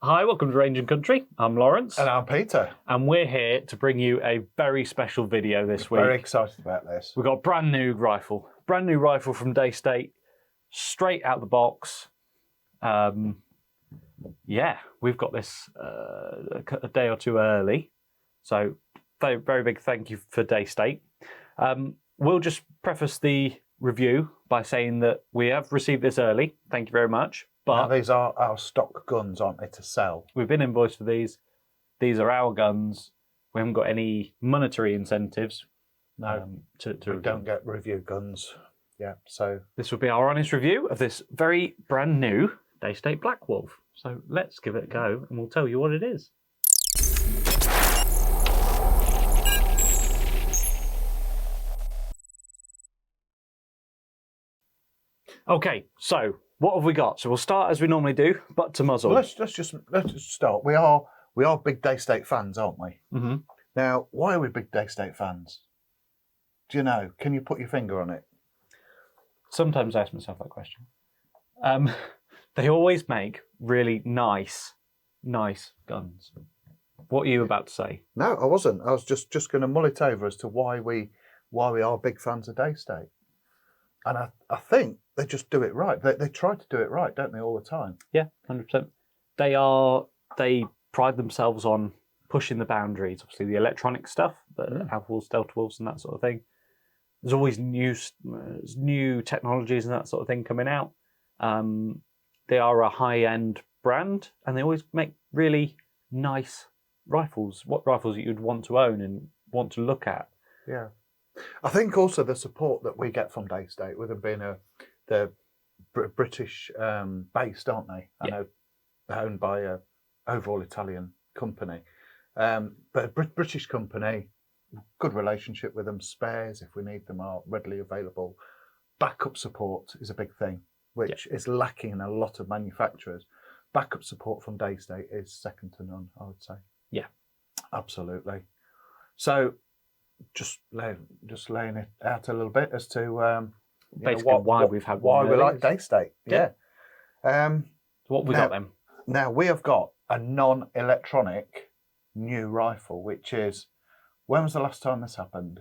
Hi, welcome to Range and Country. I'm Lawrence. And I'm Peter. And we're here to bring you a very special video this week. Very excited about this. We've got a brand new rifle. Brand new rifle from Daystate, straight out the box. Yeah, we've got this a day or two early. So very, very big thank you for Daystate. We'll just preface the review by saying that we have received this early. Thank you very much. But now, these are our stock guns, aren't they, to sell? We've been invoiced for these. These are our guns. We haven't got any monetary incentives. No, we don't get review guns. Yeah, so this will be our honest review of this very brand new Daystate Black Wolf. So let's give it a go and we'll tell you what it is. Okay, so what have we got? So we'll start as we normally do, butt to muzzle. Well, let's just start. We are big Daystate fans, aren't we? Mm-hmm. Now, why are we big Daystate fans? Do you know? Can you put your finger on it? Sometimes I ask myself that question. They always make really nice guns. What are you about to say? No, I wasn't. I was just going to mull it over as to why we are big fans of Daystate. And I think they just do it right. They try to do it right, don't they, all the time? Yeah, 100%. They pride themselves on pushing the boundaries. Obviously, the electronic stuff, the Alpha Wolves, Delta Wolves, and that sort of thing. There's always new technologies and that sort of thing coming out. They are a high-end brand, and they always make really nice rifles. What rifles you'd want to own and want to look at. Yeah. I think also the support that we get from Daystate, with them being they're British based, aren't they? I know they're owned by a overall Italian company, but a British company. Good relationship with them. Spares, if we need them, are readily available. Backup support is a big thing, which is lacking in a lot of manufacturers. Backup support from Daystate is second to none, I would say. Yeah, absolutely. So, just laying it out a little bit as to basically why we like Daystate. Yeah. What we got then? Now we have got a non-electronic new rifle, which is. When was the last time this happened?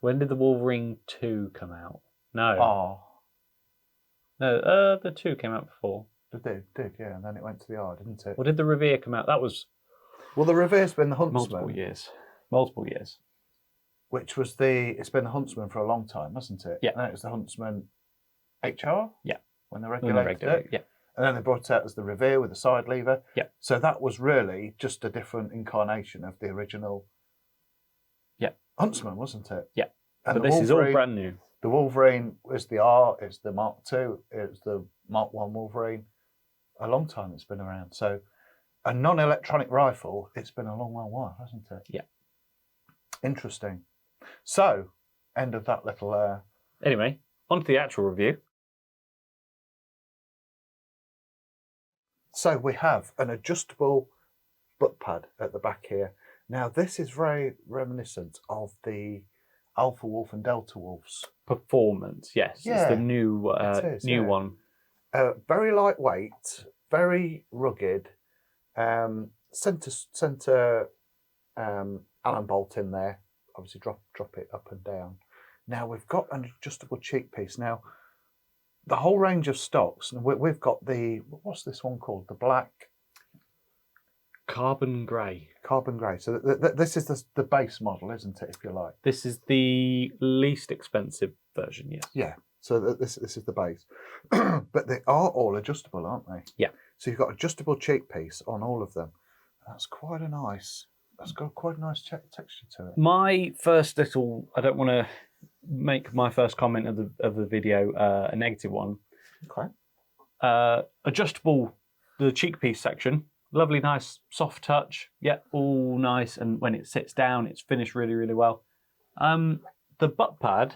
When did the Wolverine 2 come out? No. Oh. No, the 2 came out before. It did, yeah, and then it went to the R, didn't it? Or did the Revere come out? That was... Well, the Revere's been the Huntsman. Multiple years. Which was it's been the Huntsman for a long time, hasn't it? Yeah. And then it was the Huntsman HR? Yeah. When they regulated it? Yeah. And then they brought it out as the Revere with the side lever. Yeah. So that was really just a different incarnation of the original Huntsman, wasn't it? Yeah. And but this is all brand new. The Wolverine is the R, it's the Mark II, it's the Mark I Wolverine. A long time it's been around. So a non-electronic rifle, it's been a long while, hasn't it? Yeah. Interesting. So, end of that little... Anyway, on to the actual review. So we have an adjustable butt pad at the back here. Now this is very reminiscent of the Alpha Wolf and Delta Wolves. Performance, yes. Yeah, it's the new one. Very lightweight, very rugged. Center Allen bolt in there. Obviously drop it up and down. Now we've got an adjustable cheek piece. Now the whole range of stocks, and we've got what's this one called? The black... Carbon grey. Carbon grey. So this is the base model, isn't it, if you like? This is the least expensive version, yes. Yeah, so this is the base. But they are all adjustable, aren't they? Yeah. So you've got adjustable cheek piece on all of them. That's got quite a nice texture to it. My first I don't want to make my first comment of the video a negative one. Okay. Adjustable, the cheek piece section, lovely, nice, soft touch. Yeah, all nice, and when it sits down, it's finished really, really well. The butt pad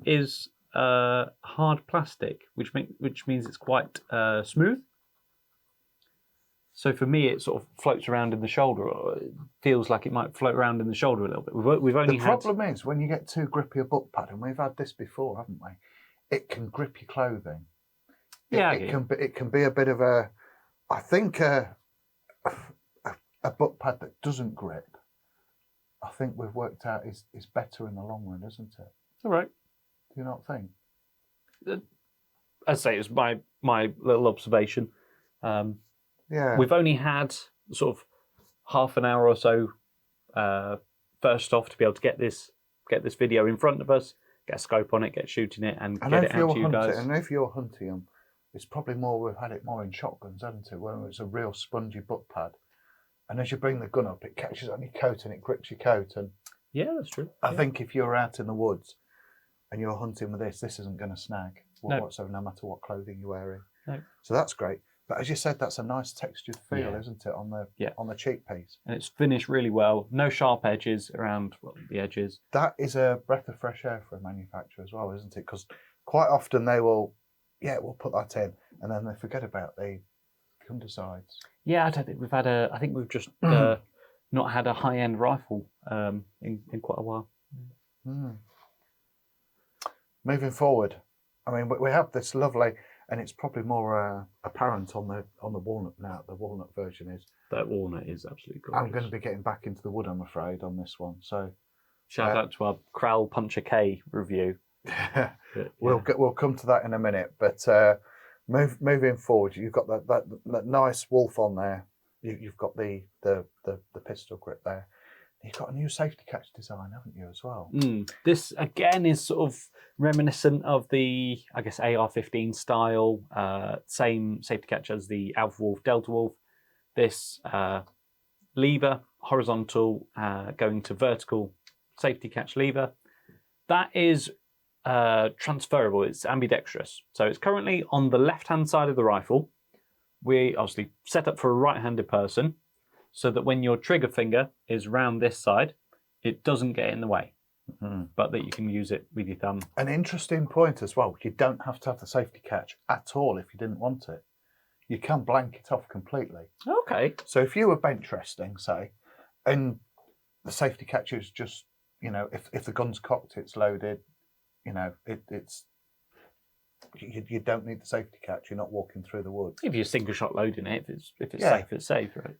is hard plastic, which means it's quite smooth. So for me, it sort of floats around in the shoulder, or it feels like it might float around in the shoulder a little bit. We've only The problem is when you get too grippy a butt pad, and we've had this before, haven't we? It can grip your clothing. Yeah, it can be a bit of a I think a butt pad that doesn't grip, I think we've worked out is better in the long run, isn't it? All right. Do you not think? I'd say it's my little observation. Yeah. We've only had sort of half an hour or so first off to be able to get this video in front of us, get a scope on it, get shooting it, and get it out to you guys. And if you're hunting them, it's probably more, we've had it more in shotguns, haven't it? Where it's a real spongy butt pad. And as you bring the gun up, it catches on your coat and it grips your coat. And yeah, that's true. I think if you're out in the woods and you're hunting with this isn't going to snag whatsoever, no matter what clothing you're wearing. No. So that's great. But as you said, that's a nice textured feel, isn't it, on the cheek piece? And it's finished really well. No sharp edges around the edges. That is a breath of fresh air for a manufacturer as well, isn't it? Because quite often they will, we'll put that in, and then they forget about the undersides. Yeah, I don't think we've had I think we've just not had a high-end rifle in quite a while. Mm. Moving forward, I mean, we have this lovely, and it's probably more apparent on the walnut now. The walnut version is. That walnut is absolutely gorgeous. I'm going to be getting back into the wood, I'm afraid, on this one. So, shout out to our Crowl Puncher K review. We'll come to that in a minute, but moving forward, you've got that nice wolf on there. You've got the pistol grip there. You've got a new safety catch design, haven't you, as well? This again is sort of reminiscent of the, I guess, AR-15 style. Same safety catch as the Alpha Wolf, Delta Wolf. This lever, horizontal, going to vertical safety catch lever. That is transferable. It's ambidextrous. So it's currently on the left-hand side of the rifle. We obviously set up for a right-handed person so that when your trigger finger is round this side, it doesn't get in the way, but that you can use it with your thumb. An interesting point as well. You don't have to have the safety catch at all if you didn't want it. You can blank it off completely. Okay. So if you were bench resting, say, and the safety catch is just, if the gun's cocked, it's loaded, it's you don't need the safety catch. You're not walking through the woods. If you're single shot loading it, if it's safe, it's safe, right?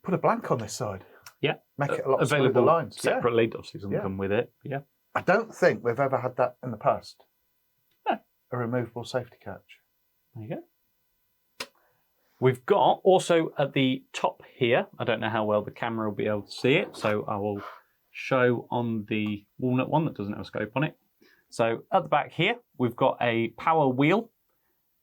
Put a blank on this side. Yeah. Make it a lot available smoother lines. separately. Obviously, doesn't come with it. Yeah. I don't think we've ever had that in the past. No. A removable safety catch. There you go. We've got also at the top here, I don't know how well the camera will be able to see it, so I will show on the walnut one that doesn't have a scope on it. So at the back here, we've got a power wheel.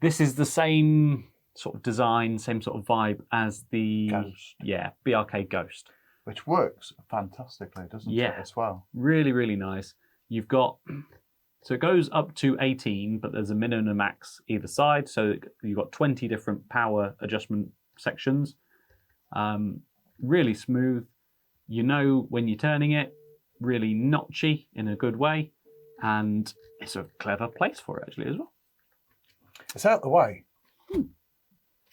This is the same sort of design, same sort of vibe as the Ghost. Yeah, BRK Ghost. Which works fantastically, doesn't it, as well? Really, really nice. You've got, so it goes up to 18, but there's a minimum and max either side. So you've got 20 different power adjustment sections. Really smooth. You know when you're turning it, really notchy in a good way. And it's a clever place for it, actually, as well. It's out the way.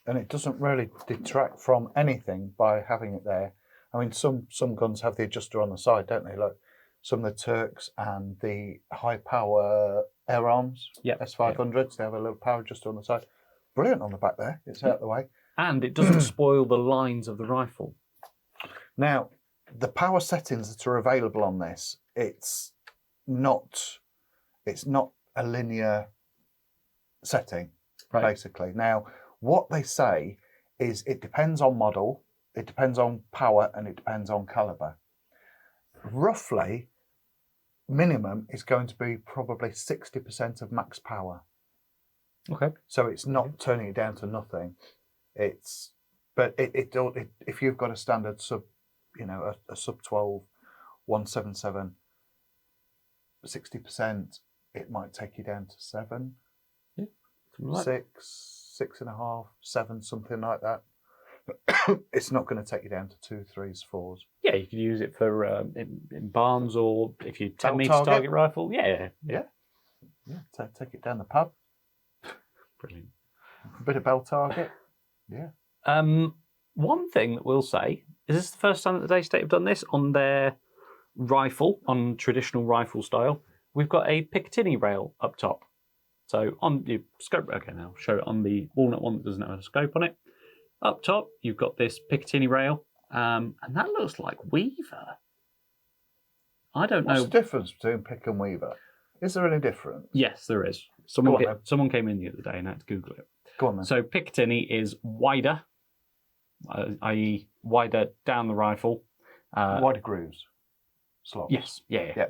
And it doesn't really detract from anything by having it there. I mean, some guns have the adjuster on the side, don't they? Like some of the Turks and the high power air arms, S500s, they have a little power adjuster on the side. Brilliant on the back there. It's out the way. And it doesn't spoil the lines of the rifle. Now, the power settings that are available on this, it's not a linear setting, basically. Now, what they say is it depends on model, it depends on power, and it depends on caliber. Roughly, minimum is going to be probably 60% of max power. Okay. So it's not turning it down to nothing. But if you've got a standard sub, a sub 12, 177, 60%, it might take you down to 7, 6, 6.5, 7, something like that. But it's not going to take you down to 2, 3s, 4s. Yeah, you could use it for in barns, or if you 10 meter target rifle. Yeah. Take it down the pub. Brilliant. A bit of bell target. Yeah. One thing that we'll say is this the first time that the Daystate have done this on their rifle, on traditional rifle style. We've got a Picatinny rail up top. So on your scope, okay, now I'll show it on the walnut one that doesn't have a scope on it. Up top, you've got this Picatinny rail, and that looks like Weaver. I don't know. What's the difference between pick and weaver? Is there any difference? Yes, there is. Go on, then. Someone came in the other day and I had to Google it. Go on then. So Picatinny is wider, i.e. wider down the rifle. Wider grooves, slots. Yes, yeah.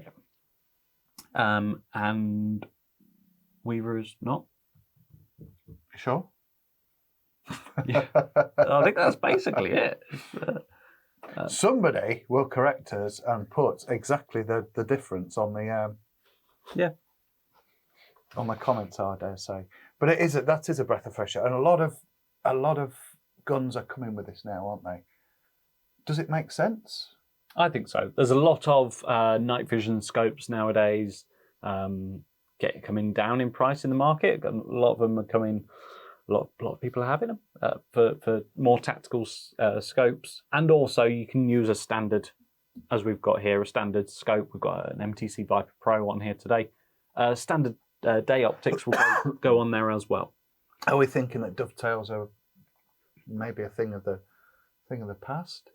And Weaver is not. You sure? Yeah. I think that's basically it. Somebody will correct us and put exactly the difference on the on the comments, I dare say. But that is a breath of fresh air, and a lot of guns are coming with this now, aren't they? Does it make sense? I think so. There's a lot of night vision scopes nowadays coming down in price in the market. A lot of them are coming. A lot of people are having them for more tactical scopes, and also you can use a standard, as we've got here, a standard scope. We've got an MTC Viper Pro on here today. Standard day optics will go on there as well. Are we thinking that dovetails are maybe a thing of the past?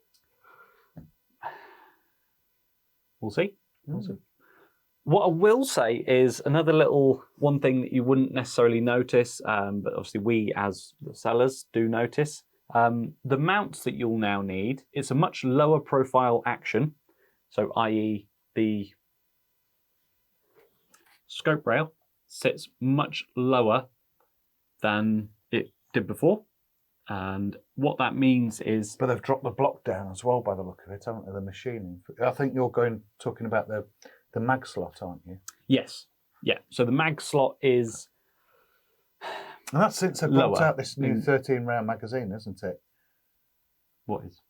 We'll see. We'll see. What I will say is another little one thing that you wouldn't necessarily notice, but obviously we as the sellers do notice. The mounts that you'll now need, it's a much lower profile action. So i.e. the scope rail sits much lower than it did before. And what that means is... But they've dropped the block down as well by the look of it, haven't they, the machining? I think you're talking about the mag slot, aren't you? Yes. Yeah. So the mag slot is... And that's since they've brought out this new 13-round magazine, isn't it? What is?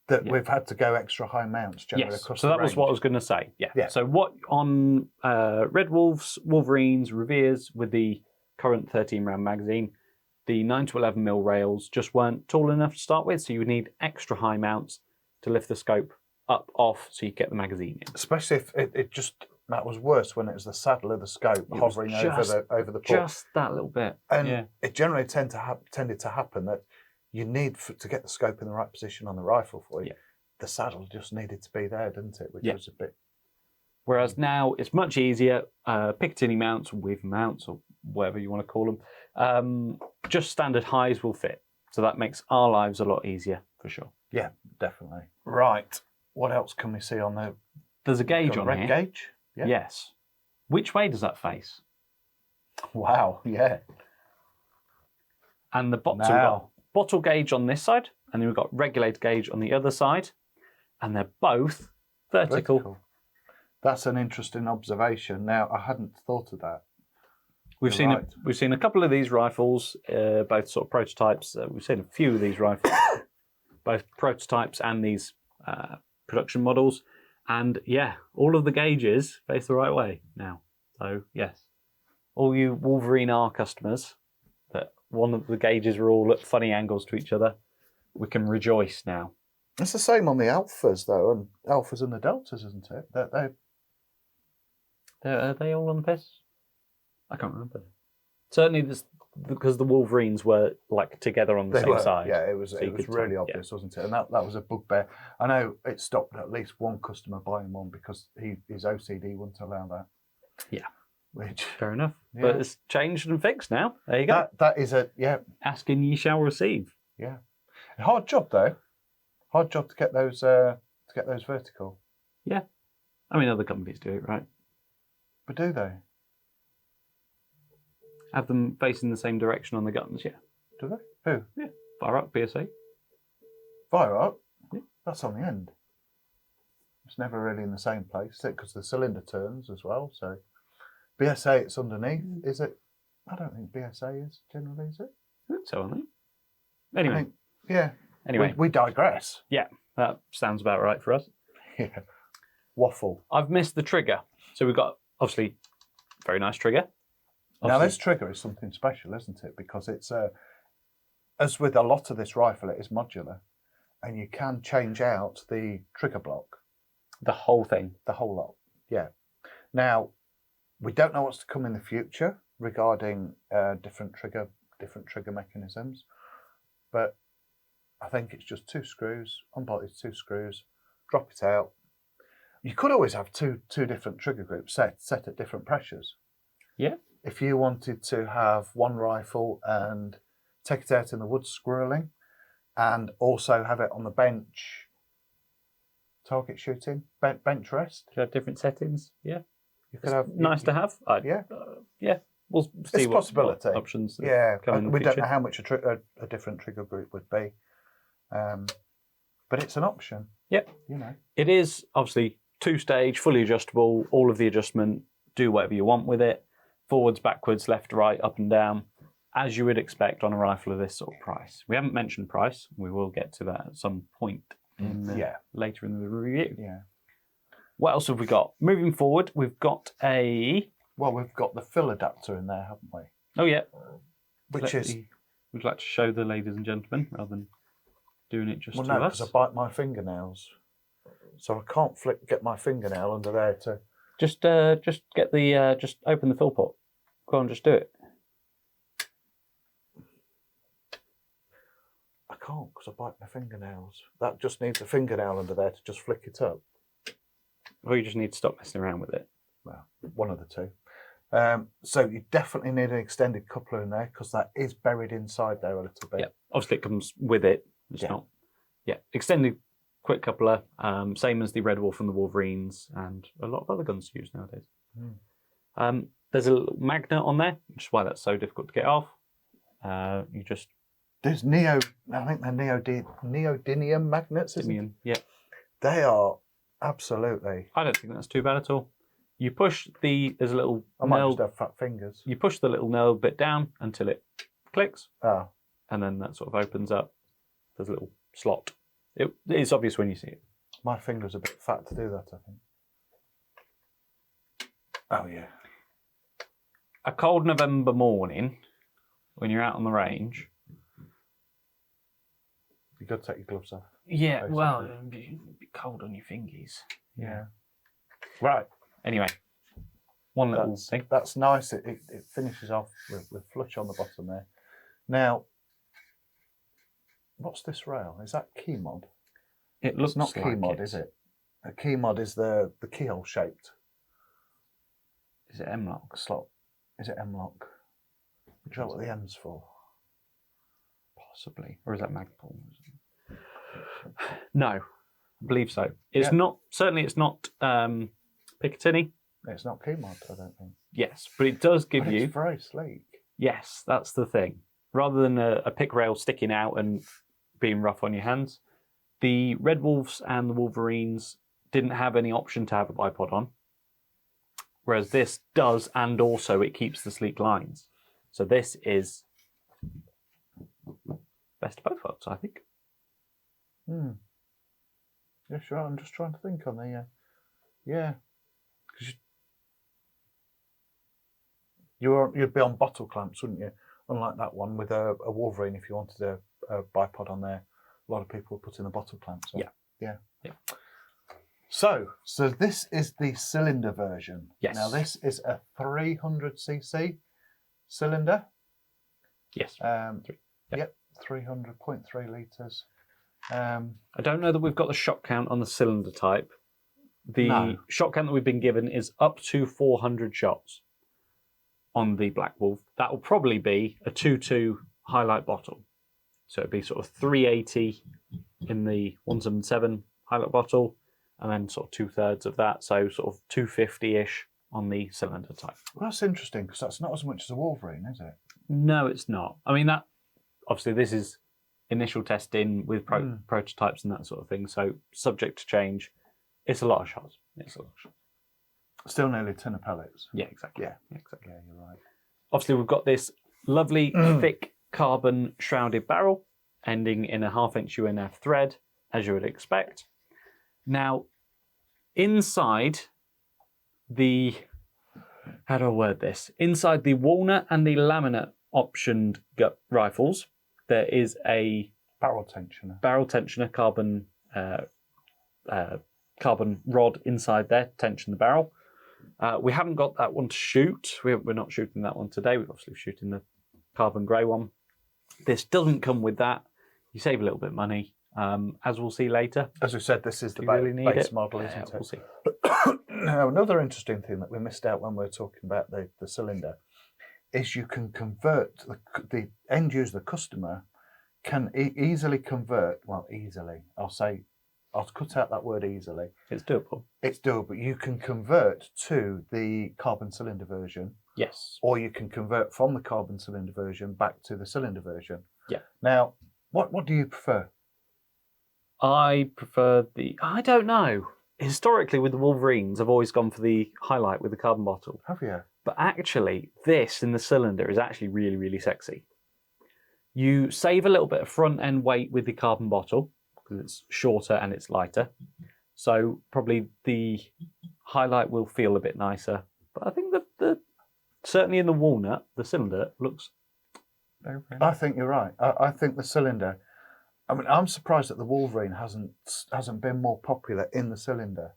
That we've had to go extra high mounts generally across the range. So that was what I was going to say. Yeah. So what on Red Wolves, Wolverines, Reveres with the current 13-round magazine, the 9 to 11mm rails just weren't tall enough to start with, so you would need extra high mounts to lift the scope up off so you get the magazine in. Especially if that was worse when it was the saddle of the scope hovering over the port. Just that little bit. And it generally tended to happen that you need to get the scope in the right position on the rifle for you. Yeah. The saddle just needed to be there, didn't it? Which was a bit. Whereas now it's much easier. Picatinny mounts, with mounts, or whatever you want to call them, just standard highs will fit. So that makes our lives a lot easier for sure. Yeah, definitely. Right. What else can we see on the? There's a gauge on red here. Gauge. Yeah. Yes. Which way does that face? Wow. Yeah. And the bottle gauge on this side, and then we've got regulator gauge on the other side, and they're both vertical. That's an interesting observation. Now, I hadn't thought of that. We've seen a couple of these rifles, both sort of prototypes. We've seen a few of these rifles, both prototypes and these production models. And yeah, all of the gauges face the right way now. So yes, all you Wolverine R customers, that one of the gauges are all at funny angles to each other, we can rejoice now. It's the same on the Alphas though, and Alphas and the Deltas, isn't it? Are they all on the piss? I can't remember. Certainly, because the Wolverines were like together on the same side. Yeah, it was really obvious, wasn't it? And that was a bugbear. I know it stopped at least one customer buying one because his OCD wouldn't allow that. Yeah. Which fair enough. Yeah. But it's changed and fixed now. There you go. That is asking ye shall receive. Yeah. Hard job though. Hard job to get those vertical. Yeah. I mean, other companies do it, right? But do they? Have them facing the same direction on the guns, yeah. Do they? Who? Yeah. Fire up, PSA. Fire up? Yeah. That's on the end. It's never really in the same place because the cylinder turns as well. So BSA, it's underneath. Is it? I don't think BSA is generally, is it? I think so, I think. Anyway. Yeah. Anyway. We digress. Yeah, that sounds about right for us. Yeah. Waffle. I've missed the trigger. So we've got, obviously, very nice trigger. Now, this trigger is something special, isn't it? Because it's, as with a lot of this rifle, it is modular. And you can change out the trigger block. The whole thing? The whole lot, yeah. Now, we don't know what's to come in the future regarding different trigger mechanisms, but I think it's just 2 screws, unbolted 2 screws, drop it out. You could always have two different trigger groups set at different pressures. Yeah. If you wanted to have one rifle and take it out in the woods squirreling, and also have it on the bench, target shooting, bench rest. Could have different settings. Yeah. You could have Nice to have. Yeah. Yeah. We'll see It's a possibility. what options. Yeah, come in the we don't future. know how much a different trigger group would be, but it's an option. Yep. You know. It is obviously 2-stage, fully adjustable. All of the adjustment, do whatever you want with it. Forwards, backwards, left, right, up and down, as you would expect on a rifle of this sort of price. We haven't mentioned price. We will get to that at some point later in the review. Yeah. What else have we got? Moving forward, we've got a... Well, we've got the fill adapter in there, haven't we? Oh, yeah. Which is... We'd like to show the ladies and gentlemen rather than doing it just Well, to no, us. because I bite my fingernails, so I can't get my fingernail under there to. Just get the just open the fill pot. Go on, just do it. I can't because I bite my fingernails. That just needs a fingernail under there to just flick it up. Or you just need to stop messing around with it. Well, one of the two. So you definitely need an extended coupler in there because that is buried inside there a little bit. Yeah, obviously it comes with it. It's Yeah. not. Yeah, extended quick coupler, same as the Red Wolf and the Wolverines, and a lot of other guns use nowadays. There's a little magnet on there, which is why that's so difficult to get off. You just There's I think they're neodymium magnets, isn't it? yeah. They are absolutely. I don't think that's too bad at all. You push there's a little I might nail. just have fat fingers. You push the little nail bit down until it clicks, Ah, and then that sort of opens up. There's a little slot. It's obvious when you see it. my finger's a bit fat to do that, I think. Oh, yeah. A cold November morning, when you're out on the range. You've got to take your gloves off. Yeah, basically. well, it'd be cold on your fingies. Yeah. Right. Anyway, one little thing. That's nice. It finishes off with flush on the bottom there. Now, what's this rail? Is that key mod? It looks It's not like key mod, is it? A key mod is the keyhole shaped Is it M-lock? slot. Is it M-lock? Is that what the M's for? Possibly. Or is that Magpul? No, I believe so. It's Yeah. not, certainly it's not Picatinny. It's not key mod, I don't think. Yes, but it does give But you... It's very sleek. Yes, that's the thing. Rather than a pick rail sticking out and being rough on your hands, the Red Wolves and the Wolverines didn't have any option to have a bipod on. Whereas this does, and also it keeps the sleek lines. So this is best of both worlds, I think. Yeah, sure. I'm just trying to think on the. Yeah. Because you'd be on bottle clamps, wouldn't you? Unlike that one with a Wolverine, if you wanted a bipod on there, a lot of people put in the bottle clamps. So. Yeah. So this is the cylinder version. Yes. Now this is a 300cc cylinder. Yes. Yep. 300.3 litres. I don't know that we've got the shot count on the cylinder type. The No. shot count that we've been given is up to 400 shots on the Black Wolf. That will probably be a 2.2 highlight bottle. So it'd be sort of 380 in the 177 highlight bottle, and then sort of 2/3 of that, so sort of 250-ish on the cylinder type. Well, that's interesting because that's not as much as a Wolverine, is it? No, it's not. I mean, that obviously this is initial testing with prototypes and that sort of thing, so subject to change. It's a lot of shots. It's a lot of shots. Still nearly a tin of pellets. Yeah, exactly. Yeah. Exactly. Yeah, you're right. Obviously, we've got this lovely thick carbon shrouded barrel ending in a 1/2-inch UNF thread, as you would expect. Now, inside the, how do I word this? Inside the walnut and the laminate optioned gut rifles, there is a Barrel tensioner. barrel tensioner carbon rod inside there to tension the barrel. We haven't got that one to shoot. We're not shooting that one today. We're obviously shooting the carbon grey one. This doesn't come with that. You save a little bit of money, as we'll see later. As we said, this is the really need base it? model, isn't it? We'll see. Now, another interesting thing that we missed out when we were talking about the cylinder is you can convert the end user, the customer, can easily convert. Well, easily. I'll cut out that word easily. It's doable. It's doable. You can convert to the carbon cylinder version. Yes. Or you can convert from the carbon cylinder version back to the cylinder version. Yeah. Now, what do you prefer? I prefer I don't know. Historically, with the Wolverines, I've always gone for the highlight with the carbon bottle. Have you? But actually, this in the cylinder is actually really, really sexy. You save a little bit of front end weight with the carbon bottle because it's shorter and it's lighter. So probably the highlight will feel a bit nicer. But I think the certainly in the walnut, the cylinder looks very, very nice. I think you're right. I think the cylinder. I mean, I'm surprised that the Wolverine hasn't been more popular in the cylinder,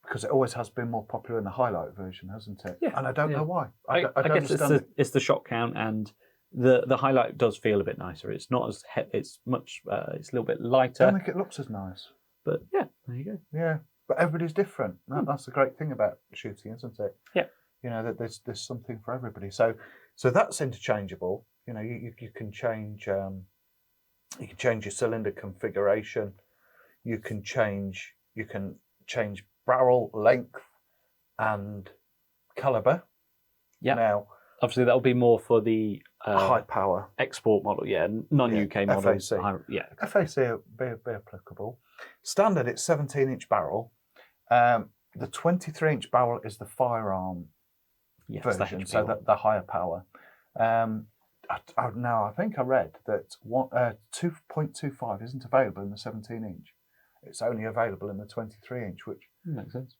because it always has been more popular in the highlight version, hasn't it? Yeah. And I don't know why. I don't guess understand it's the shot count, and the highlight does feel a bit nicer. It's not as it's much. It's a little bit I lighter. don't think it looks as nice. But yeah, there you go. Yeah, but everybody's different. That's the great thing about shooting, isn't it? Yeah. You know, that there's something for everybody. So that's interchangeable. You know, you can change. You can change your cylinder configuration. You can change barrel length and caliber. Yeah. Now, obviously, that'll be more for the high power export model. Yeah, non-UK models. FAC. Yeah. FAC will be applicable. Standard, it's 17-inch barrel. The 23-inch barrel is the firearm version, so the higher power. Now, I think I read that 2.25 isn't available in the 17-inch. It's only available in the 23-inch, which makes sense.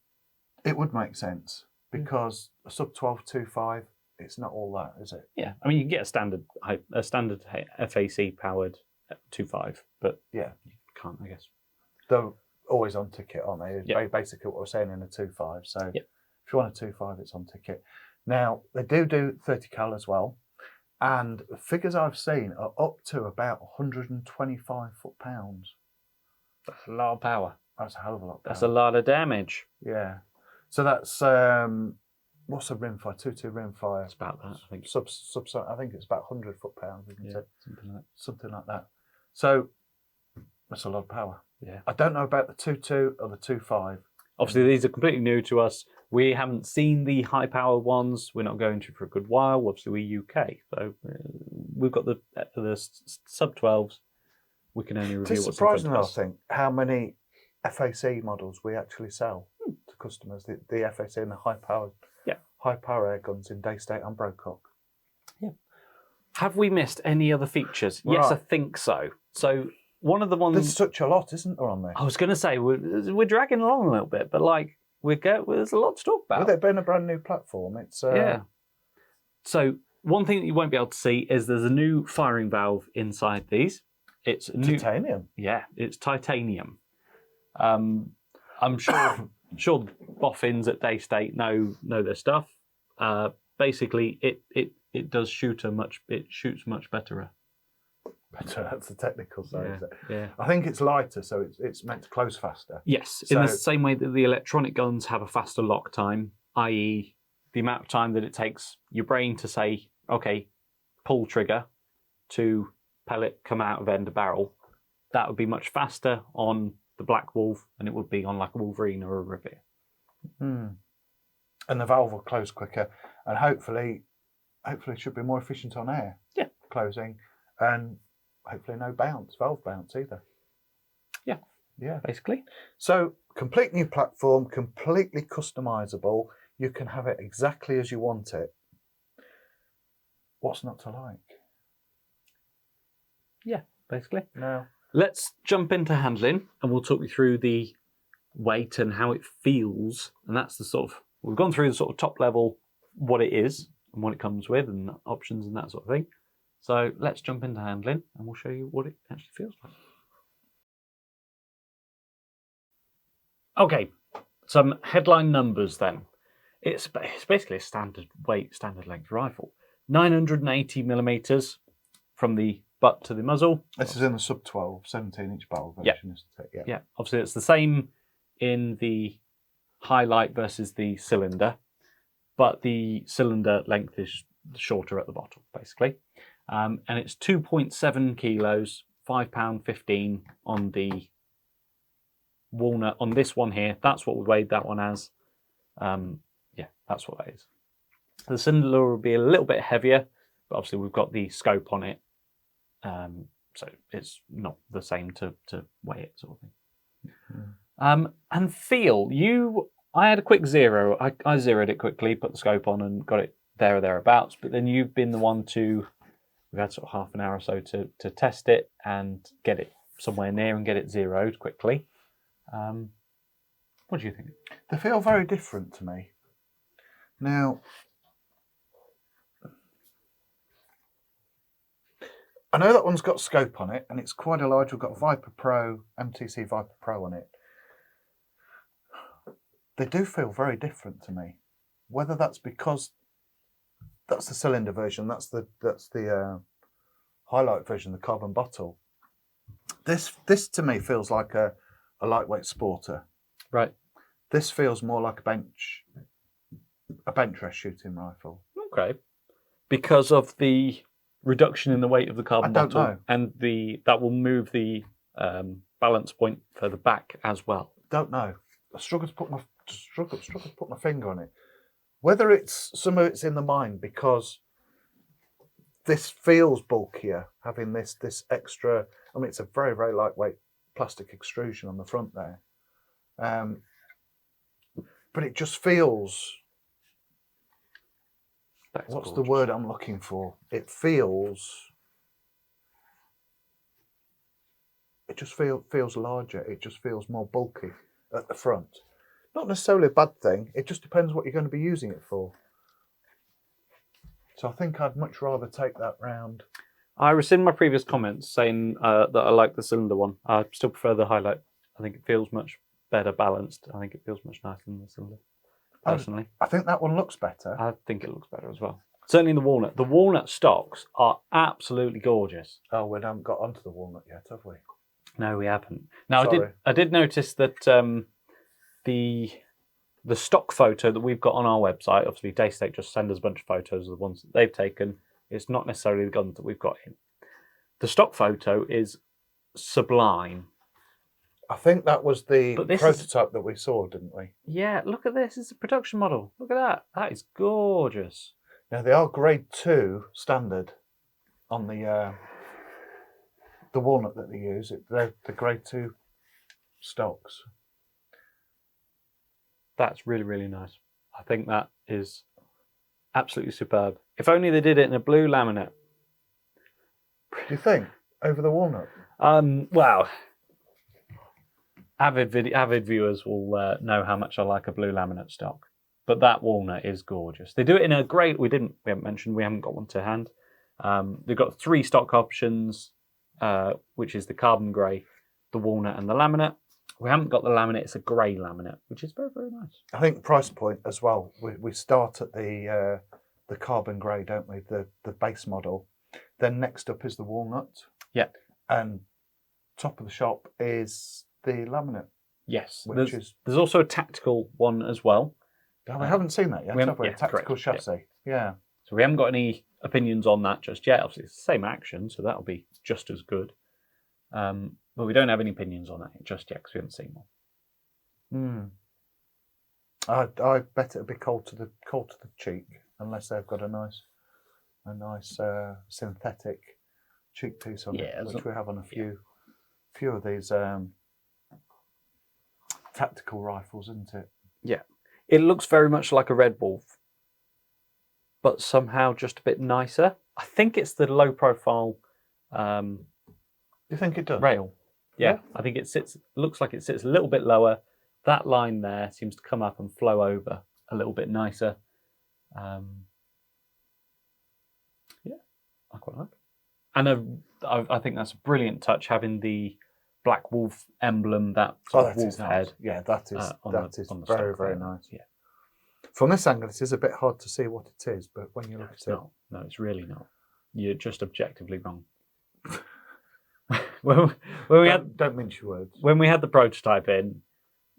It would make sense because a sub 12.25, it's not all that, is it? Yeah, I mean you can get a standard FAC powered 2.5, but yeah, you can't, I guess. They're always on ticket, aren't they? Yeah. Basically, what we're saying in a 2.5. So yeah. If you want a 2.5, it's on ticket. Now they do 30 cal as well. And the figures I've seen are up to about 125 foot-pounds. That's a lot of power. That's a hell of a lot of power. That's a lot of damage. Yeah. So that's, what's a rimfire? 2.2 rimfire. It's about that, I think. I think it's about 100 foot-pounds, isn't it? Something like that. So that's a lot of power. Yeah. I don't know about the 2.2 or the 2.5. Obviously, these are completely new to us. We haven't seen the high-power ones. We're not going to for a good while. Obviously, we're UK, so we've got the sub-12s. We can only review what's in front of us. It's surprising, I think, how many FAC models we actually sell to customers. The FAC and the high-power Airguns in Daystate and Brocock. Yeah. Have we missed any other features? Right. Yes, I think so. So one of the ones... There's such a lot, isn't there, on there? I was going to say, we're dragging along a little bit, but like... there's a lot to talk about. With it being a brand new platform, it's... Yeah. So, one thing that you won't be able to see is there's a new firing valve inside these. It's titanium. Yeah, it's titanium. I'm sure the boffins at Daystate know their stuff. Basically, it does shoots much better. Better, that's the technical side, is it? Yeah. I think it's lighter, so it's meant to close faster. Yes, in the same way that the electronic guns have a faster lock time, i.e. the amount of time that it takes your brain to say, okay, pull trigger to pellet come out of end of barrel, that would be much faster on the Black Wolf than it would be on like a Wolverine or a Revere. And the valve will close quicker, and hopefully it should be more efficient on air. Yeah. Closing, and hopefully no valve bounce either. Yeah. Yeah. Basically. So, complete new platform, completely customizable. You can have it exactly as you want it. What's not to like? Yeah, basically. No. Let's jump into handling, and we'll talk you through the weight and how it feels. And that's we've gone through the sort of top level, what it is and what it comes with and options and that sort of thing. So let's jump into handling and we'll show you what it actually feels like. Okay, some headline numbers then. It's basically a standard weight, standard length rifle. 980 millimeters from the butt to the muzzle. This is in the sub 12, 17-inch barrel version, isn't it? Yeah. Yeah, obviously it's the same in the highlight versus the cylinder, but the cylinder length is shorter at the bottom, basically. And it's 2.7 kilos, £5.15 on the walnut. On this one here, that's what we weighed that one as. Yeah, that's what that is. The cylinder will be a little bit heavier, but obviously we've got the scope on it, so it's not the same to weigh it, sort of thing. And feel, I had a quick zero. I zeroed it quickly, put the scope on, and got it there or thereabouts. But then you've been the one we've had sort of half an hour or so to test it and get it somewhere near and get it zeroed quickly. What do you think? They feel very different to me. Now, I know that one's got scope on it, and it's quite a large. We've got Viper Pro, MTC Viper Pro on it. They do feel very different to me. Whether that's because that's the cylinder version, that's the highlight version, the carbon bottle. This to me feels like a lightweight sporter. Right. This feels more like a bench rest shooting rifle. Okay. Because of the reduction in the weight of the carbon I don't bottle, know. and that will move the balance point further back as well. Don't know. I struggle to put my finger on it. Whether it's some of it's in the mind because this feels bulkier, having this extra. I mean, it's a very, very lightweight plastic extrusion on the front there, but it just feels. What's the word I'm looking for? It just feels larger. It just feels more bulky at the front. Not necessarily a bad thing. It just depends what you're going to be using it for. So I think I'd much rather take that round. I rescind my previous comments saying that I like the cylinder one. I still prefer the highlight. I think it feels much better balanced. I think it feels much nicer than the cylinder, personally. I think that one looks better. I think it looks better as well. Certainly the walnut. The walnut stocks are absolutely gorgeous. Oh, we haven't got onto the walnut yet, have we? No, we haven't. Now, Sorry. I did notice that the stock photo that we've got on our website, obviously Daystate just send us a bunch of photos of the ones that they've taken. It's not necessarily the guns that we've got in. The stock photo is sublime. I think that was the prototype that we saw, didn't we? Yeah, look at this. It's a production model. Look at that. That is gorgeous. Now, they are grade 2 standard on the walnut that they use. They're the grade 2 stocks. That's really, really nice. I think that is absolutely superb. If only they did it in a blue laminate. Do you think? Over the walnut? Wow. Avid viewers will know how much I like a blue laminate stock. But that walnut is gorgeous. They do it in a grey. We haven't mentioned. We haven't got one to hand. They've got 3 stock options, which is the carbon grey, the walnut, and the laminate. We haven't got the laminate. It's a grey laminate, which is very, very nice. I think price point as well. We start at the carbon grey, don't we? The base model. Then next up is the walnut. Yeah. And top of the shop is the laminate. Yes. There's also a tactical one as well. We haven't seen that yet, have we? Yeah, Tactical correct. chassis. Yeah. So we haven't got any opinions on that just yet. Obviously, it's the same action, so that'll be just as good. But we don't have any opinions on that just yet because we haven't seen one. I bet it'll be cold to the cheek unless they've got a nice synthetic cheek piece on it, which we have on a few of these tactical rifles, isn't it? Yeah. It looks very much like a Red Wolf, but somehow just a bit nicer. I think it's the low profile. You think it does? Rail. Yeah. I think it looks like it sits a little bit lower. That line there seems to come up and flow over a little bit nicer. Yeah, I quite like it. And I think that's a brilliant touch, having the black wolf emblem, that Oh, sort of that wolf is nice. head. Yeah, that is on the very, stock very there. nice. Yeah, From this angle, it is a bit hard to see what it is, but when you look it's at it, not. No, it's really not. You're just objectively wrong. when we had don't mince your words. when we had the prototype in,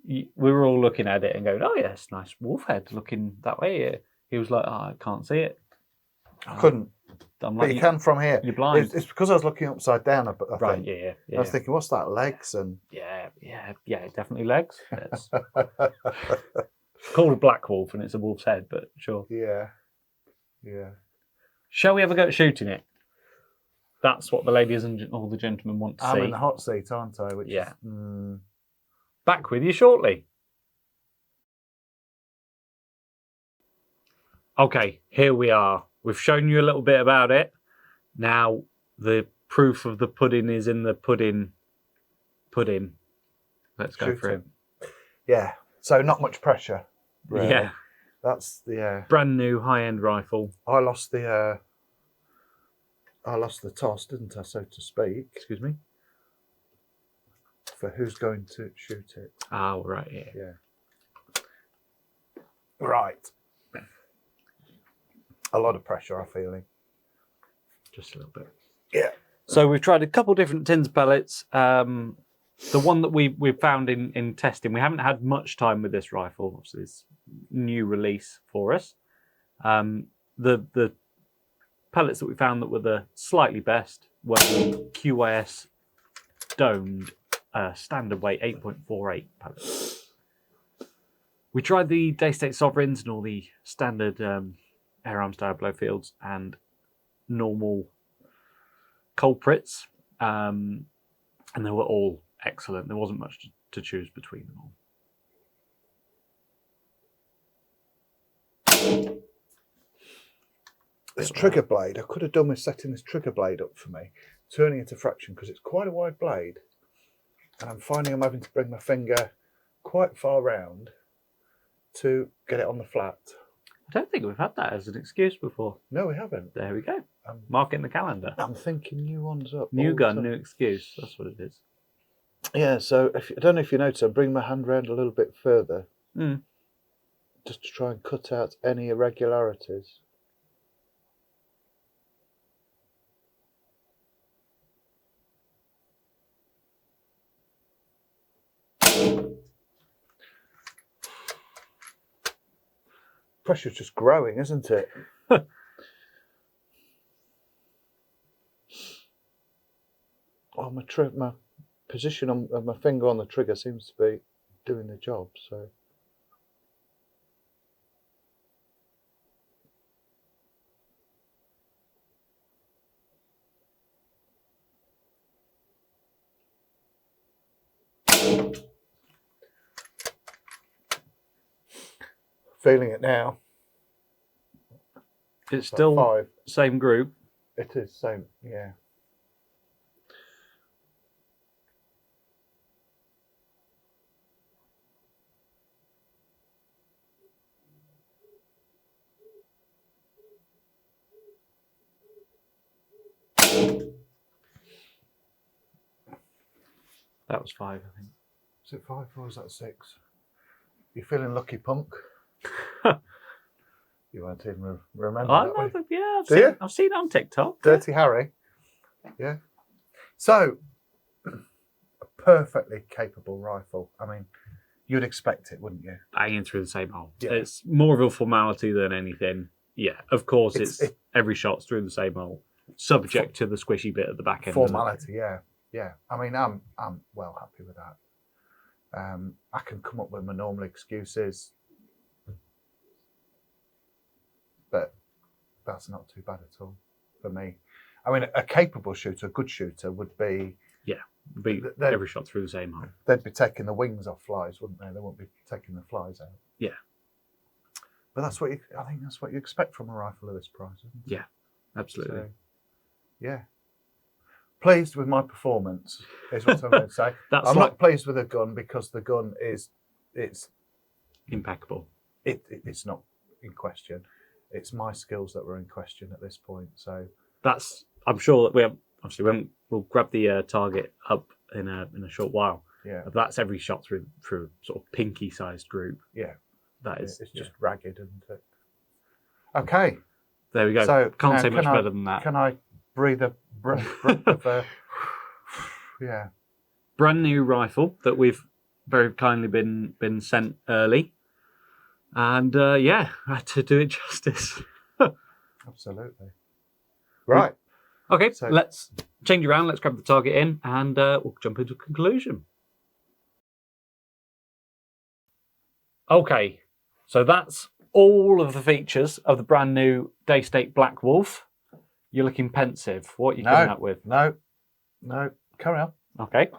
we were all looking at it and going, "Oh yeah, it's a nice wolf head looking that way." He was like, "Oh, I can't see it." I couldn't. I'm But like, you can from here. You're blind. It's because I was looking upside down. I Right? think. Yeah. I was thinking, what's that? Legs and. Yeah, definitely legs. It's called a black wolf and it's a wolf's head, but sure. Yeah. Shall we ever go shooting it? That's what the ladies and all the gentlemen want to see. I'm in the hot seat, aren't I? Which Yeah. Is, Back with you shortly. Okay, here we are. We've shown you a little bit about it. Now, the proof of the pudding is in the pudding. Let's go for it. Yeah. So not much pressure. Really. Yeah. That's the. Brand new high-end rifle. I lost the toss, didn't I, so to speak? Excuse me? For who's going to shoot it. Oh, right, yeah. Yeah. Right. A lot of pressure, I'm feeling. Just a little bit. Yeah. So we've tried a couple different tins pellets. The one that we found in testing, we haven't had much time with this rifle. Obviously, it's new release for us. The pellets that we found that were the slightly best were the QYS domed standard weight 8.48 pellets. We tried the Daystate Sovereigns and all the standard air arms Diablo fields and normal culprits, and they were all excellent. There wasn't much to choose between them all. This trigger blade, I could have done with setting this trigger blade up for me, turning it to fraction, because it's quite a wide blade, and I'm finding I'm having to bring my finger quite far round to get it on the flat. I don't think we've had that as an excuse before. No, we haven't. There we go. Mark it in the calendar. I'm thinking new ones up. New gun, new excuse. That's what it is. Yeah, so I don't know if you notice, I'm bringing my hand round a little bit further, just to try and cut out any irregularities. Pressure's just growing, isn't it? Oh, my position of my finger on the trigger seems to be doing the job. So. Feeling it now. It's still 5. Same group. It is same, yeah. That was 5, I think. Is it 5 or is that 6? You feeling lucky, punk? You won't even remember I that. know Way. yeah, I've seen it on TikTok. Dirty Harry. Yeah. So, a perfectly capable rifle. I mean, you'd expect it, wouldn't you? Banging through the same hole. Yeah. It's more of a formality than anything. Yeah, of course, every shot's through the same hole, subject to the squishy bit at the back end. Formality, yeah. I mean, I'm well happy with that. I can come up with my normal excuses, but that's not too bad at all for me. I mean, a capable shooter, a good shooter, would be every shot through the same hole. They'd be taking the wings off flies, wouldn't they? They wouldn't be taking the flies out. Yeah. But I think that's what you expect from a rifle of this price, isn't it? Yeah, absolutely. So, yeah. Pleased with my performance is what I'm going to say. I'm not pleased with the gun because the gun it's impeccable. It's not in question. It's my skills that were in question at this point. So I'm sure that we have, obviously we'll grab the target up in a short while. Yeah. But that's every shot through a sort of pinky-sized group. Yeah. That is, it's just ragged, isn't it? Okay. There we go. So Can't now, say much better than that. Can I breathe a breath of yeah. Brand new rifle that we've very kindly been sent early, and I had to do it justice. Absolutely. Right. Okay, So let's change around. Let's grab the target in, and we'll jump into a conclusion. Okay, so that's all of the features of the brand new Daystate Black Wolf. You're looking pensive. What are you coming up with? No. Carry on. Okay.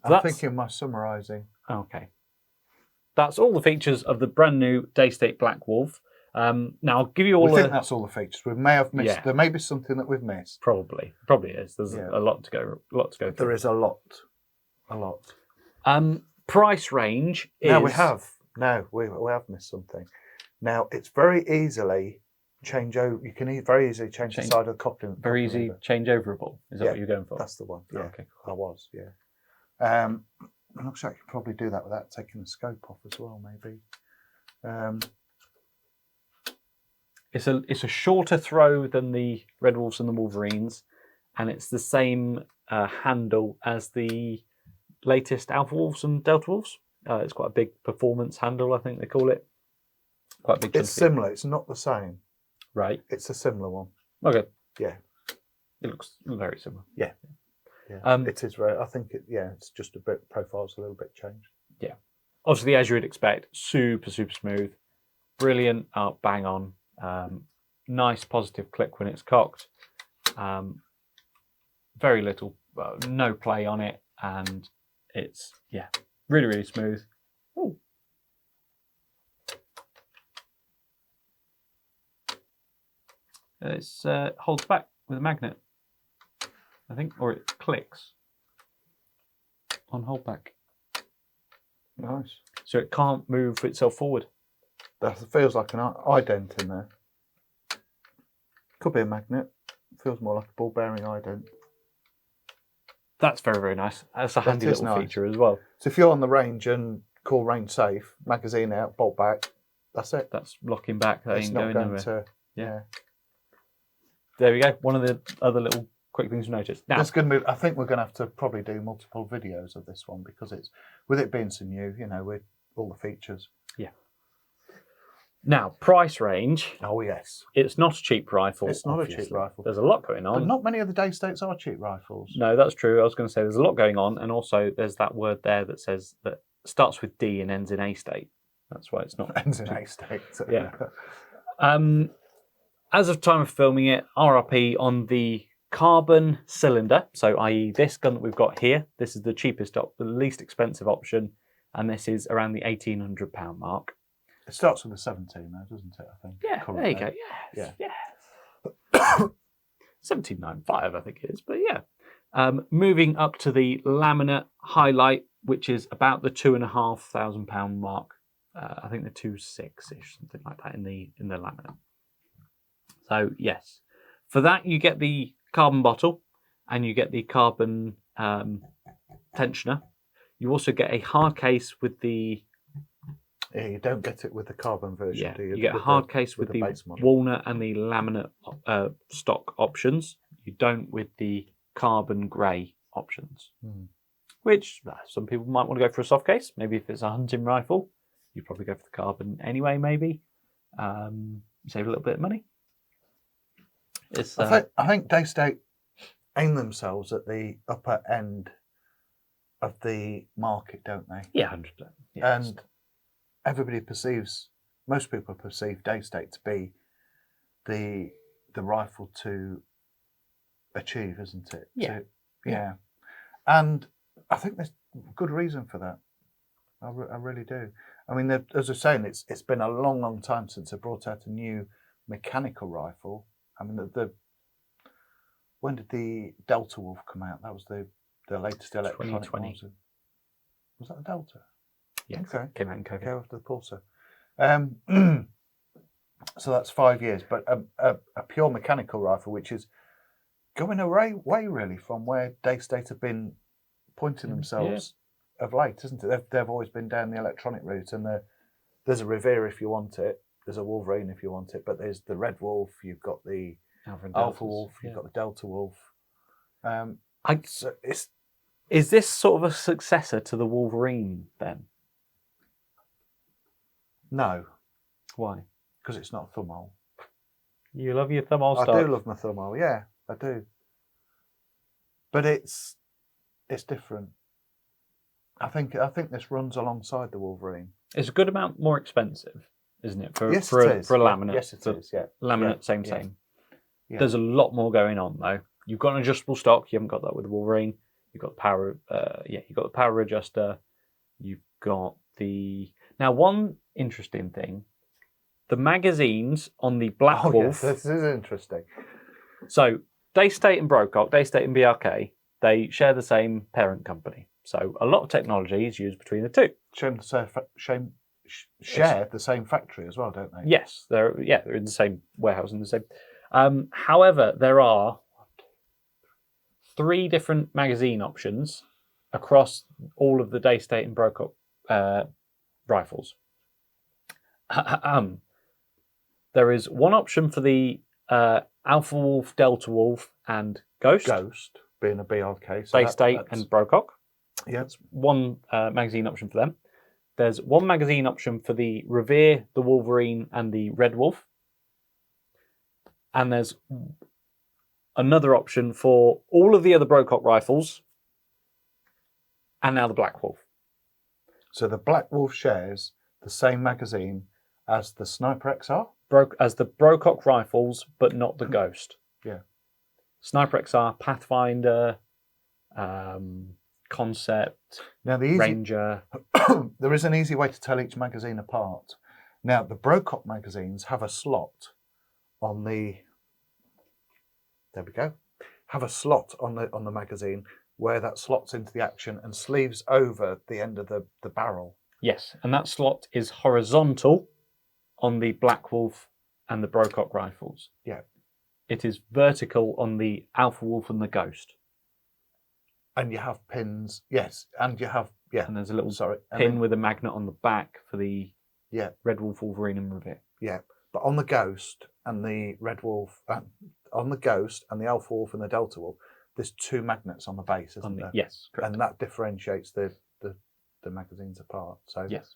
So I'm thinking my summarising. Okay. That's all the features of the brand new Daystate Black Wolf. Now I'll give you all. I think that's all the features. We may have missed. Yeah. There may be something that we've missed. Probably is. There's a lot to go. Through. There is a lot. Price range is. No, we have. No, we have missed something. Now it's very easily change over. You can very easily change the side of the coupling. Very easy changeoverable. Is that what you're going for? That's the one. Yeah. Okay. I was. Yeah. I'm not sure I could probably do that without taking the scope off as well. Maybe. It's a shorter throw than the Red Wolves and the Wolverines, and it's the same handle as the latest Alpha Wolves and Delta Wolves. It's quite a big performance handle, I think they call it. Quite a big. It's similar. It's not the same. Right. It's a similar one. Okay. Yeah. It looks very similar. Yeah. It is very. I think it's just a bit. Profile's a little bit changed. Yeah. Obviously, as you would expect, super smooth, brilliant, bang on. Nice positive click when it's cocked. Very little, no play on it, and it's really smooth. Ooh. It holds back with a magnet, I think, or it clicks on hold back. Nice. So it can't move itself forward. That feels like an ident in there. Could be a magnet. Feels more like a ball bearing ident. That's very nice. That's a handy little feature as well. So if you're on the range and call range safe, magazine out, bolt back, that's it. That's locking back. That ain't going anywhere. Yeah. There we go. One of the other little quick things to notice. Now, I think we're going to have to probably do multiple videos of this one because it's with it being so new. With all the features. Yeah. Now, price range. Oh yes. It's not a cheap rifle. It's not a cheap rifle. There's a lot going on. But not many of the Daystates are cheap rifles. No, that's true. I was going to say there's a lot going on, and also there's that word there that says that starts with D and ends in A state. That's why it's not ends in A state. Yeah. As of time of filming it, RRP on the carbon cylinder, so i.e. this gun that we've got here, this is the cheapest, the least expensive option, and this is around the £1,800 mark. It starts with a 17 though, doesn't it, I think? Yeah, currently. There you go. Yeah. 1795, I think it is, but yeah. Moving up to the laminate highlight, which is about the £2,500 mark. I think the 2.6-ish, something like that in the laminate. So yes, for that you get the carbon bottle and you get the carbon tensioner. You also get a hard case with the. Yeah, you don't get it with the carbon version, yeah, do you? You get a hard case with the walnut and the laminate stock options. You don't with the carbon grey options, which some people might want to go for a soft case. Maybe if it's a hunting rifle, you probably go for the carbon anyway. Maybe save a little bit of money. I think Daystate aim themselves at the upper end of the market, don't they? Yeah, 100%. Yeah, and most people perceive Daystate to be the rifle to achieve, isn't it? Yeah. Yeah. And I think there's good reason for that. I really do. I mean, as I was saying, it's been a long time since they brought out a new mechanical rifle. I mean, when did the Delta Wolf come out? That was the latest electronic 2020. Was that the Delta? Yeah, okay. Came out in COVID. Okay, after the Pulsar. So that's 5 years, but a pure mechanical rifle, which is going away really from where Daystate have been pointing themselves of late, isn't it? They've always been down the electronic route, and there's a Revere if you want it, there's a Wolverine if you want it, but there's the Red Wolf, you've got the Alpha Wolf, you've got the Delta Wolf. So is this sort of a successor to the Wolverine then? No. Why? Because it's not a thumbhole. You love your thumbhole stock. I do love my thumbhole, yeah, I do. But it's different. I think this runs alongside the Wolverine. It's a good amount more expensive, isn't it? For a laminate. Yes, it is. Yeah. Laminate, same. Yeah. There's a lot more going on though. You've got an adjustable stock. You haven't got that with the Wolverine. You've got the power. You've got the power adjuster. You've got the. Now, one interesting thing: the magazines on the Black Wolf. Yes, this is interesting. So, Daystate and Brocock, Daystate and BRK, they share the same parent company. So, a lot of technology is used between the two. Share the same factory as well, don't they? Yes, they're in the same warehouse and the same. However, there are 3 different magazine options across all of the Daystate and Brocock rifles. There is one option for the Alpha Wolf, Delta Wolf, and Ghost. Ghost being a BRK. So Daystate and Brocock. Yeah. That's one magazine option for them. There's one magazine option for the Revere, the Wolverine, and the Red Wolf. And there's another option for all of the other Brocock rifles, and now the Black Wolf. So the Black Wolf shares the same magazine as the Sniper XR? As the Brocock rifles, but not the Ghost. Yeah. Sniper XR, Pathfinder, Concept, now Ranger. There is an easy way to tell each magazine apart. Now, the Brocock magazines have a slot on the... There we go. Have a slot on the magazine where that slots into the action and sleeves over the end of the barrel. Yes, and that slot is horizontal on the Black Wolf and the Brocock rifles. Yeah. It is vertical on the Alpha Wolf and the Ghost. And you have pins, yes, and you have, yeah. And there's a little pin with a magnet on the back for the Red Wolf, Wolverine, and Revere. Yeah, but on the Ghost and the Red Wolf, on the Ghost and the Alpha Wolf and the Delta Wolf, there's 2 magnets on the base, isn't there? Yes, correct. And that differentiates the magazines apart. So yes.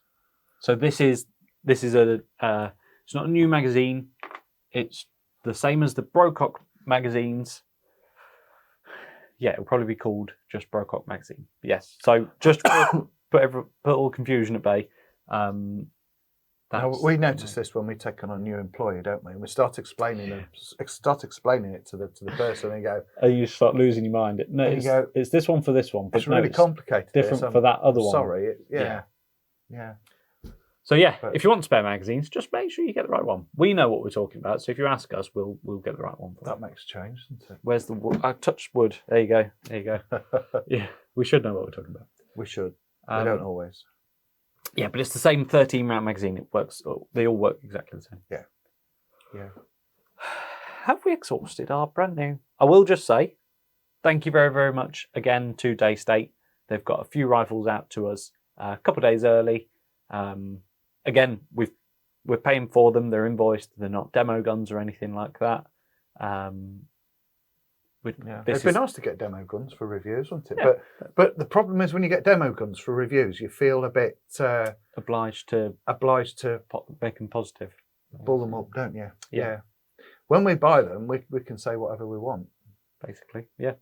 So this is a it's not a new magazine. It's the same as the Brocock magazines. Yeah, it'll probably be called just Brocock magazine. Yes. So just put all confusion at bay. Now, we notice this when we take on a new employee, don't we? And we start explaining it to the person, and go. And you start losing your mind. No, it's this one for this one. It's really complicated. Different for that other one. Sorry. Yeah. So if you want spare magazines, just make sure you get the right one. We know what we're talking about, so if you ask us, we'll get the right one. That makes a change, doesn't it? Where's the wood? I touched wood. There you go. Yeah, we should know what we're talking about. We should. We don't always. Yeah, but it's the same 13-round magazine. It works. They all work exactly the same. Yeah. Have we exhausted our brand new? I will just say, thank you very, very much again to Daystate. They've got a few rifles out to us a couple of days early. Again, we're paying for them. They're invoiced. They're not demo guns or anything like that. It'd be nice to get demo guns for reviews, wouldn't it? Yeah. But the problem is when you get demo guns for reviews, you feel a bit obliged to make them positive, bull them up, don't you? Yeah. When we buy them, we can say whatever we want, basically. Yeah.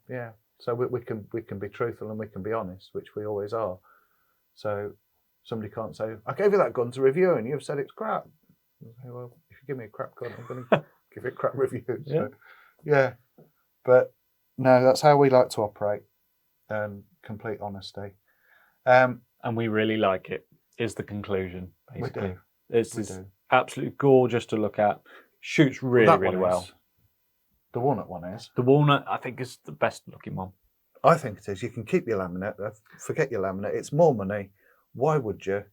So we can be truthful and we can be honest, which we always are. So somebody can't say, I gave you that gun to review and you've said it's crap. Say, well, if you give me a crap gun, I'm going to give it crap reviews. So, yeah. But no, that's how we like to operate. Complete honesty. And we really like it, is the conclusion, basically. We do. It's absolutely gorgeous to look at. Shoots really well. The walnut one is. The walnut, I think, is the best looking one. I think it is. You can keep your laminate. Forget your laminate. It's more money. Why would you,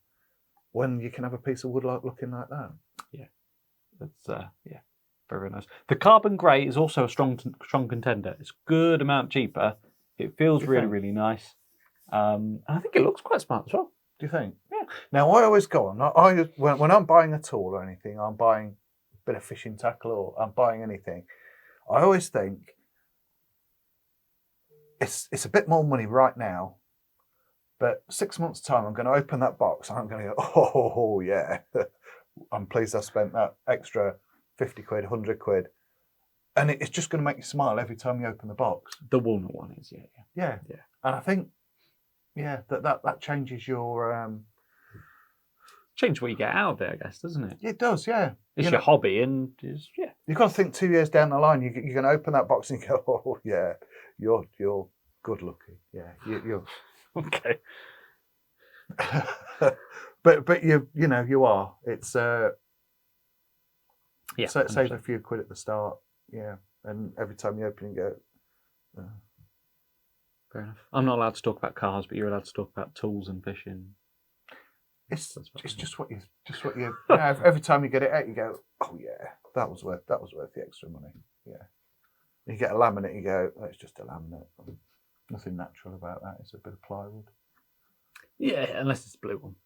when you can have a piece of wood looking like that? Yeah, that's very, very nice. The carbon grey is also a strong contender. It's a good amount cheaper. It feels really nice. And I think it looks quite smart as well. Do you think? Yeah. Now, I always go on. When I'm buying a tool or anything, I'm buying a bit of fishing tackle or I'm buying anything, I always think it's a bit more money right now, but 6 months' time, I'm going to open that box and I'm going to go, oh, yeah, I'm pleased I spent that extra 50 quid, 100 quid. And it's just going to make you smile every time you open the box. The walnut one is, Yeah. And I think, that changes your... Change what you get out of it, I guess, doesn't it? It does, yeah. It's your hobby, and You've got to think 2 years down the line, you're going to open that box and you go, oh, yeah, you're good looking. Yeah, you're... Okay. but you are. It's Yeah. so it saves a few quid at the start. Yeah, and every time you open, you go. Fair enough. I'm not allowed to talk about cars, but you're allowed to talk about tools and fishing. It's just what you every time you get it out, you go, oh yeah, that was worth the extra money. Yeah, you get a laminate, you go, oh, it's just a laminate. Nothing natural about that. It's a bit of plywood. Yeah, unless it's a blue one.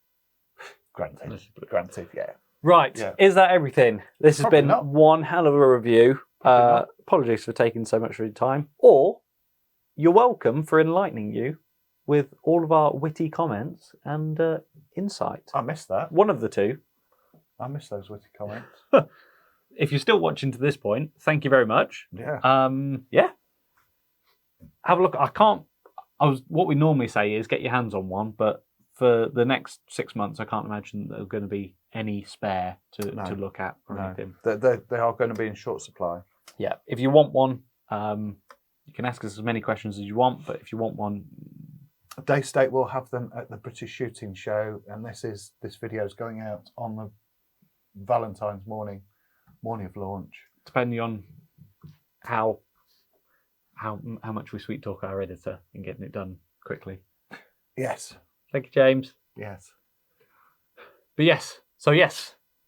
Granted, yeah. Right, Yeah. Is that everything? This has Probably been not. one hell of a review. Probably Apologies for taking so much of your time. Or you're welcome for enlightening you with all of our witty comments and insight. I missed that. One of the two. I missed those witty comments. If you're still watching to this point, thank you very much. Yeah. Have a look. What we normally say is get your hands on one, but for the next 6 months, I can't imagine there's going to be any spare to look at or anything. They are going to be in short supply. Yeah. If you want one, you can ask us as many questions as you want, but if you want one, Daystate will have them at the British Shooting Show, and this video is going out on the Valentine's morning of launch. depending on how much we sweet talk our editor in getting it done quickly. Yes. Thank you, James. Yes. But yes,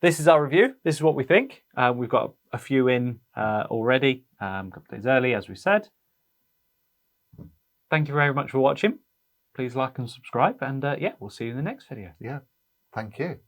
this is our review. This is what we think. We've got a few in already, a couple of days early, as we said. Thank you very much for watching. Please like and subscribe, and we'll see you in the next video. Yeah. Thank you.